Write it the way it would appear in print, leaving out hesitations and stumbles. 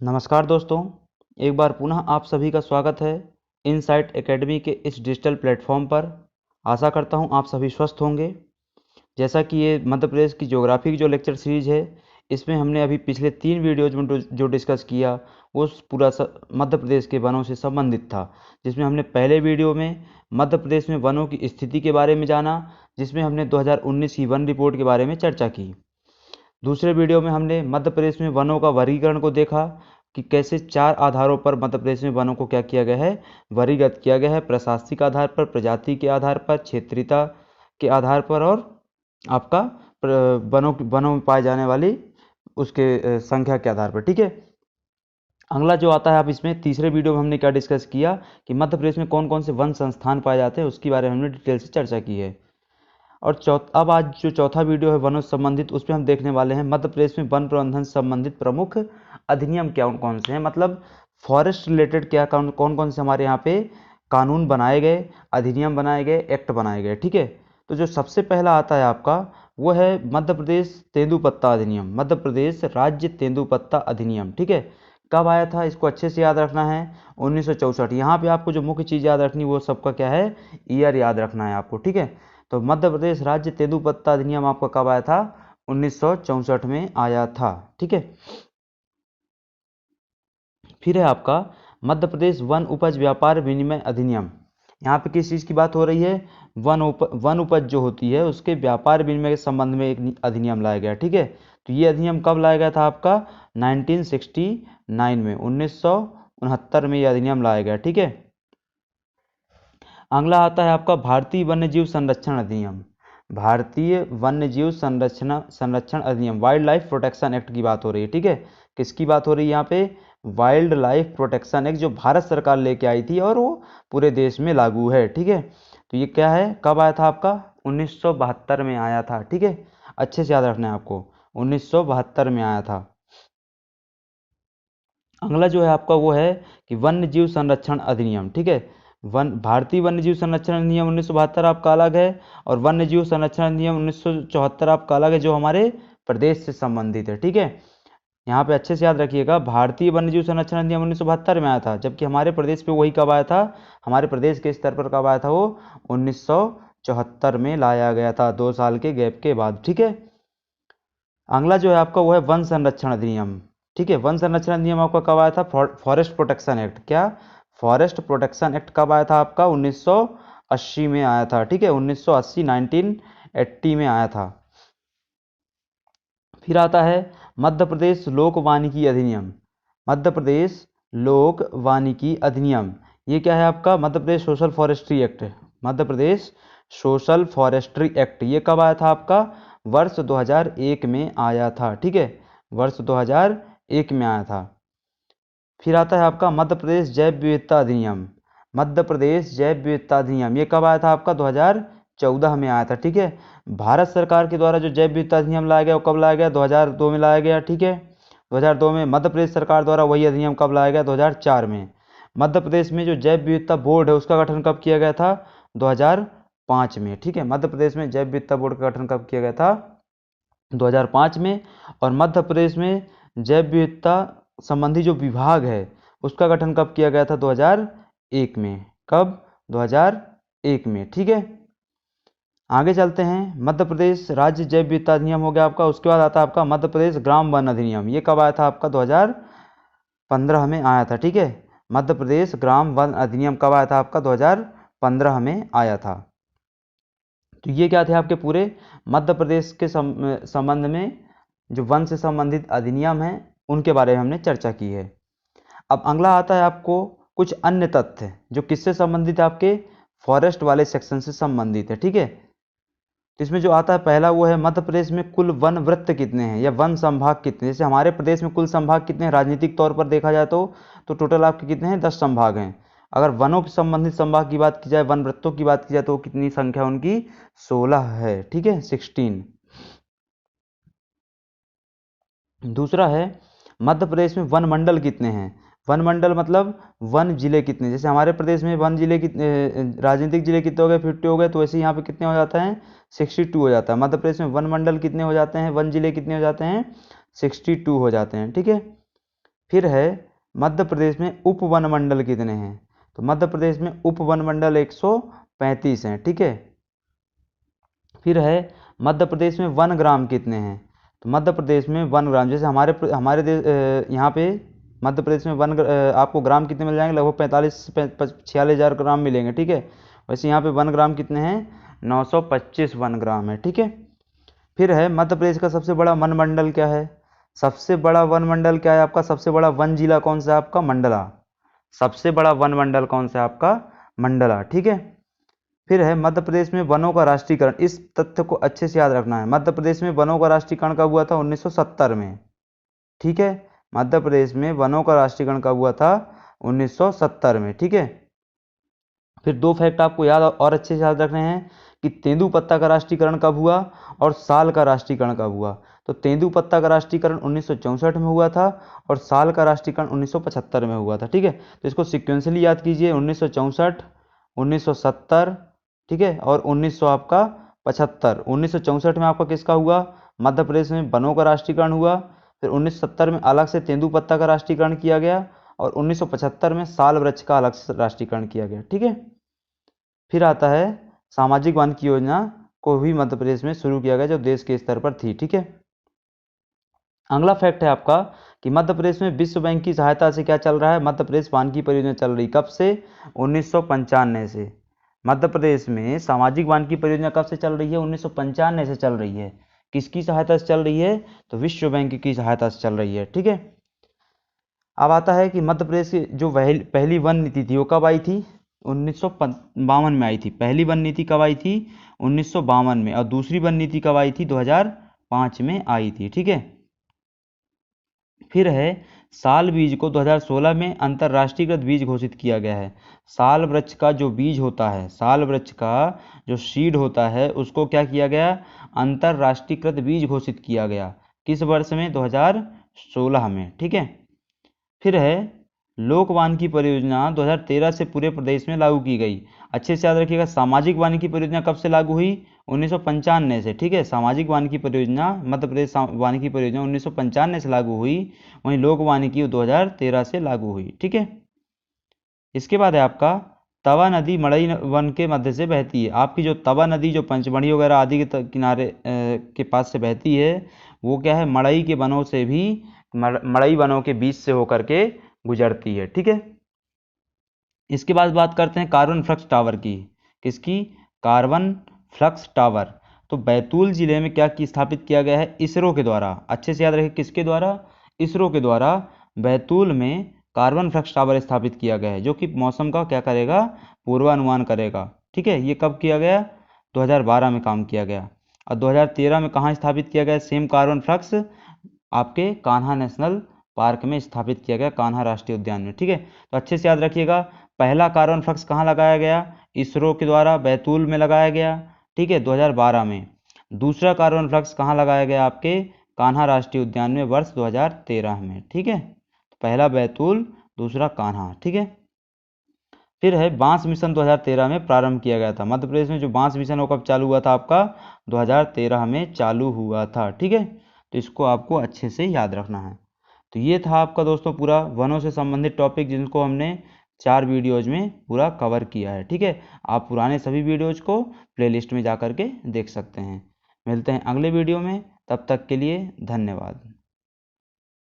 नमस्कार दोस्तों, एक बार पुनः आप सभी का स्वागत है इनसाइट एकेडमी के इस डिजिटल प्लेटफॉर्म पर। आशा करता हूं आप सभी स्वस्थ होंगे। जैसा कि ये मध्य प्रदेश की ज्योग्राफी की जो लेक्चर सीरीज है, इसमें हमने अभी पिछले 3 वीडियोज में जो डिस्कस किया वो मध्य प्रदेश के वनों से संबंधित था। जिसमें हमने पहले वीडियो में मध्य प्रदेश में वनों की स्थिति के बारे में जाना, जिसमें हमने 2019 की वन रिपोर्ट के बारे में चर्चा की। दूसरे वीडियो में हमने मध्य प्रदेश में वनों का वर्गीकरण को देखा कि कैसे 4 आधारों पर मध्य प्रदेश में वनों को क्या किया गया है, वर्गीकृत किया गया है। प्रशासनिक आधार पर, प्रजाति के आधार पर, क्षेत्रीयता के आधार पर और आपका वनों में पाए जाने वाली उसके संख्या के आधार पर। ठीक है। अगला जो आता है, अब इसमें तीसरे वीडियो में हमने क्या डिस्कस किया कि मध्य प्रदेश में कौन कौन से वन संस्थान पाए जाते हैं, उसके बारे में हमने डिटेल से चर्चा की है। और अब आज जो चौथा वीडियो है वनों से संबंधित, उसमें हम देखने वाले हैं मध्य प्रदेश में वन प्रबंधन से संबंधित प्रमुख अधिनियम क्या कौन से हैं, मतलब फॉरेस्ट रिलेटेड क्या कौन कौन से हमारे यहाँ पे कानून बनाए गए, अधिनियम बनाए गए, एक्ट बनाए गए। ठीक है। तो जो सबसे पहला आता है आपका, वो है मध्य प्रदेश तेंदुपत्ता अधिनियम, मध्य प्रदेश राज्य तेंदुपत्ता अधिनियम। ठीक है। कब आया था, इसको अच्छे से याद रखना है, 1964। यहाँ पे आपको जो मुख्य चीज़ याद रखनी वो सबका क्या है, ईयर याद रखना है आपको। ठीक है। तो मध्य प्रदेश राज्य तेंदुपत्ता अधिनियम आपका कब आया था, 1964 में आया था। ठीक है। फिर है आपका मध्य प्रदेश वन उपज व्यापार विनिमय अधिनियम। यहाँ पे किस चीज़ की बात हो रही है, वन उपज जो होती है उसके व्यापार विनिमय के संबंध में एक अधिनियम लाया गया। ठीक है। तो ये अधिनियम कब लाया गया था आपका, 1969 में, 1969 में ये अधिनियम लाया गया। ठीक है। अगला आता है आपका भारतीय वन्यजीव संरक्षण अधिनियम। भारतीय वन्यजीव संरक्षण अधिनियम, वाइल्ड लाइफ प्रोटेक्शन एक्ट की बात हो रही है। ठीक है। किसकी बात हो रही है यहाँ पे, वाइल्ड लाइफ प्रोटेक्शन एक्ट, जो भारत सरकार लेके आई थी और वो पूरे देश में लागू है। ठीक है। तो ये क्या है, कब आया था आपका, 1972 में आया था। ठीक है। अच्छे से याद रखना है आपको, 1972 में आया था। अगला जो है आपका वो है कि वन्य जीव संरक्षण अधिनियम। ठीक है। भारतीय वन्य जीव संरक्षण अधिनियम 1972 आपका अलग है, और वन्य जीव संरक्षण अधिनियम 1974 आपका अलग है, जो हमारे प्रदेश से संबंधित है। ठीक है। यहाँ पे अच्छे से याद रखिएगा, भारतीय वन्य जीव संरक्षण अधिनियम 1972 में आया था, जबकि हमारे प्रदेश पे वही कब आया था, हमारे प्रदेश के स्तर पर कब आया था, वो 1974 में लाया गया था, 2 साल के गैप के बाद। ठीक है। अगला जो है आपका वो है वन संरक्षण अधिनियम। ठीक है। वन संरक्षण अधिनियम आपका कब आया था, फॉरेस्ट प्रोटेक्शन एक्ट। क्या, फॉरेस्ट प्रोटेक्शन एक्ट कब आया था आपका, 1980 में आया था। ठीक है। 1980, 1980 में आया था। फिर आता है मध्य प्रदेश लोक वानिकी अधिनियम। मध्य प्रदेश लोक वानिकी अधिनियम, ये क्या है आपका, Madhya Pradesh social forestry act. Madhya Pradesh social forestry act, ये कब आया था आपका, वर्ष 2001 में आया था। ठीक है। वर्ष 2001 में आया था। फिर आता है आपका मध्य प्रदेश जैव विविधता अधिनियम। मध्य प्रदेश जैव विविधता अधिनियम, ये कब आया था आपका, 2014 में आया था। ठीक है। भारत सरकार के द्वारा जो जैव विविधता अधिनियम लाया गया वो कब लाया गया, 2002 में लाया गया। ठीक है। 2002 में। मध्य प्रदेश सरकार द्वारा वही अधिनियम कब लाया गया, 2004 में। मध्य प्रदेश में जो जैव विविधता बोर्ड है उसका गठन कब किया गया था, 2005 में। ठीक है। मध्य प्रदेश में जैव विविधता बोर्ड का गठन कब किया गया था, 2005 में। और मध्य प्रदेश में जैव विविधता संबंधी जो विभाग है उसका गठन कब किया गया था, 2001 में। कब, 2001 में। ठीक है। आगे चलते हैं, मध्य प्रदेश राज्य जैव विविधता अधिनियम हो गया आपका। उसके बाद आता है आपका मध्य प्रदेश ग्राम वन अधिनियम, ये कब आया था आपका, 2015 में आया था। ठीक है। मध्य प्रदेश ग्राम वन अधिनियम कब आया था आपका, 2015 में आया था। तो ये क्या थे आपके पूरे मध्य प्रदेश के संबंध में जो वन से संबंधित अधिनियम हैं उनके बारे में हमने चर्चा की है। अब अगला आता है आपको कुछ अन्य तथ्य जो किससे संबंधित है, आपके फॉरेस्ट वाले सेक्शन से संबंधित है। ठीक है। तो इसमें जो आता है पहला वो है मध्य प्रदेश में कुल वन वृत्त कितने हैं या वन संभाग कितने हैं। जैसे हमारे प्रदेश में कुल संभाग कितने हैं, राजनीतिक तौर पर देखा जाए तो टोटल आपके कितने हैं, 10 संभाग हैं। अगर वनों के संबंधित संभाग की बात की जाए, वन वृत्तों की बात की जाए, तो कितनी संख्या उनकी, 16 है। ठीक है, 16। दूसरा है मध्य प्रदेश में वन मंडल कितने हैं। वन मंडल मतलब वन जिले कितने, जैसे हमारे प्रदेश में वन जिले कितने, राजनीतिक जिले कितने हो गए, 50 हो गए, तो वैसे यहाँ पे कितने हो जाता है, 62 हो जाता है। मध्य प्रदेश में वन मंडल कितने हो जाते हैं, वन जिले कितने हो जाते हैं, 62 हो जाते हैं। ठीक है। फिर है मध्य प्रदेश में उप वन मंडल कितने हैं? तो मध्य प्रदेश में उप वन मंडल 135 हैं, ठीक है। फिर है मध्य प्रदेश में वन ग्राम कितने हैं? तो मध्य प्रदेश में वन ग्राम, जैसे हमारे देश यहाँ पे मध्य प्रदेश में आपको ग्राम कितने मिल जाएंगे? लगभग 46,000 ग्राम मिलेंगे, ठीक है। वैसे यहाँ पे वन ग्राम कितने हैं? 925 वन ग्राम है, ठीक है। फिर है मध्य प्रदेश का सबसे बड़ा वन मंडल क्या है? सबसे बड़ा वन मंडल क्या है आपका? सबसे बड़ा वन जिला कौन सा है आपका? मंडला। सबसे बड़ा वन मंडल कौन सा है आपका? मंडला, ठीक है। फिर है मध्य प्रदेश में वनों का राष्ट्रीयकरण। इस तथ्य को अच्छे से याद रखना है। मध्य प्रदेश में वनों का राष्ट्रीयकरण कब हुआ था? 1970 में, ठीक है। मध्य प्रदेश में वनों का राष्ट्रीयकरण कब हुआ था? 1970 में, ठीक है। फिर दो फैक्ट आपको याद और अच्छे से याद रखने हैं कि तेंदुपत्ता का राष्ट्रीयकरण कब हुआ और साल का राष्ट्रीयकरण कब हुआ। तो तेंदुपत्ता का राष्ट्रीयकरण 1964 में हुआ था और साल का राष्ट्रीयकरण 1975 में हुआ था, ठीक है। तो इसको सिक्वेंसली याद कीजिए, 1964, 1970, ठीक है, और 1900 आपका 75। 1964 में आपका किसका हुआ? मध्य प्रदेश में वनों का राष्ट्रीयकरण हुआ। फिर 1970 में अलग से तेंदुपत्ता का राष्ट्रीयकरण किया गया और 1975 में साल वृक्ष का अलग से राष्ट्रीयकरण किया गया, ठीक है। फिर आता है सामाजिक वानिकी योजना को भी मध्य प्रदेश में शुरू किया गया, जो देश के स्तर पर थी, ठीक है। अगला फैक्ट है आपका कि मध्य प्रदेश में विश्व बैंक की सहायता से क्या चल रहा है? मध्य प्रदेश वानिकी परियोजना चल रही। कब से? 1995 से। मध्य प्रदेश में सामाजिक वानिकी परियोजना कब से चल रही है? 1995 से चल रही है। किसकी सहायता से चल रही है? तो विश्व बैंक की सहायता से चल रही है, ठीक है। अब आता है कि मध्य प्रदेश की जो पहली वन नीति थी वो कब आई थी? 1952 में आई थी। पहली वन नीति कब आई थी? 1952 में। और दूसरी वन नीति कब आई थी? 2005 में आई थी, ठीक है। फिर है साल बीज को 2016 में अंतर्राष्ट्रीयकृत बीज घोषित किया गया है। साल वृक्ष का जो बीज होता है, साल वृक्ष का जो सीड होता है, उसको क्या किया गया? अंतर्राष्ट्रीयकृत बीज घोषित किया गया। किस वर्ष में? 2016 में, ठीक है। फिर है लोक वानिकी परियोजना 2013 से पूरे प्रदेश में लागू की गई। अच्छे से याद रखिएगा, सामाजिक वानिकी परियोजना कब से लागू हुई? 1995 से, ठीक है। सामाजिक वानिकी परियोजना, मध्य प्रदेश वानिकी परियोजना 1995 से लागू हुई, वहीं लोक वानिकी 2013 से लागू हुई, ठीक है। इसके बाद है आपका तवा नदी मड़ई वन के मध्य से बहती है। आपकी जो तवा नदी जो पंचमढ़ी वगैरह आदि के किनारे के पास से बहती है, वो क्या है? मड़ई के वनों से भी, मड़ई वनों के बीच से होकर के गुजरती है, ठीक है। इसके बाद बात करते हैं कार्बन फ्लक्स टावर की। किसकी? Carbon flux tower. तो बैतूल जिले में क्या स्थापित किया गया है? इसरो के द्वारा। अच्छे से याद रखिए, किसके द्वारा? इसरो के द्वारा बैतूल में कार्बन फ्लक्स टावर स्थापित किया गया है, जो कि मौसम का क्या करेगा? पूर्वानुमान करेगा, ठीक है। ये कब किया गया? 2012 में काम किया गया। और 2013 में कहाँ स्थापित किया गया सेम कार्बन फ्लक्स? आपके कान्हा नेशनल पार्क में स्थापित किया गया, कान्हा राष्ट्रीय उद्यान में, ठीक है। तो अच्छे से याद रखिएगा, पहला कार्बन फ्लक्स कहाँ लगाया गया? इसरो के द्वारा बैतूल में लगाया गया, ठीक है, 2012 में। दूसरा कार्बन फ्लक्स कहाँ लगाया गया? आपके कान्हा राष्ट्रीय उद्यान में वर्ष 2013 में, ठीक है। तो पहला बैतूल, दूसरा कान्हा, ठीक है। फिर है बांस मिशन 2013 में प्रारंभ किया गया था। मध्य प्रदेश में जो बांस मिशन वो कब चालू हुआ था? आपका 2013 में चालू हुआ था, ठीक है। तो इसको आपको अच्छे से याद रखना है। तो ये था आपका दोस्तों पूरा वनों से संबंधित टॉपिक, जिनको हमने 4 वीडियोज में पूरा कवर किया है, ठीक है। आप पुराने सभी वीडियोज को प्लेलिस्ट में जा कर के देख सकते हैं। मिलते हैं अगले वीडियो में, तब तक के लिए धन्यवाद।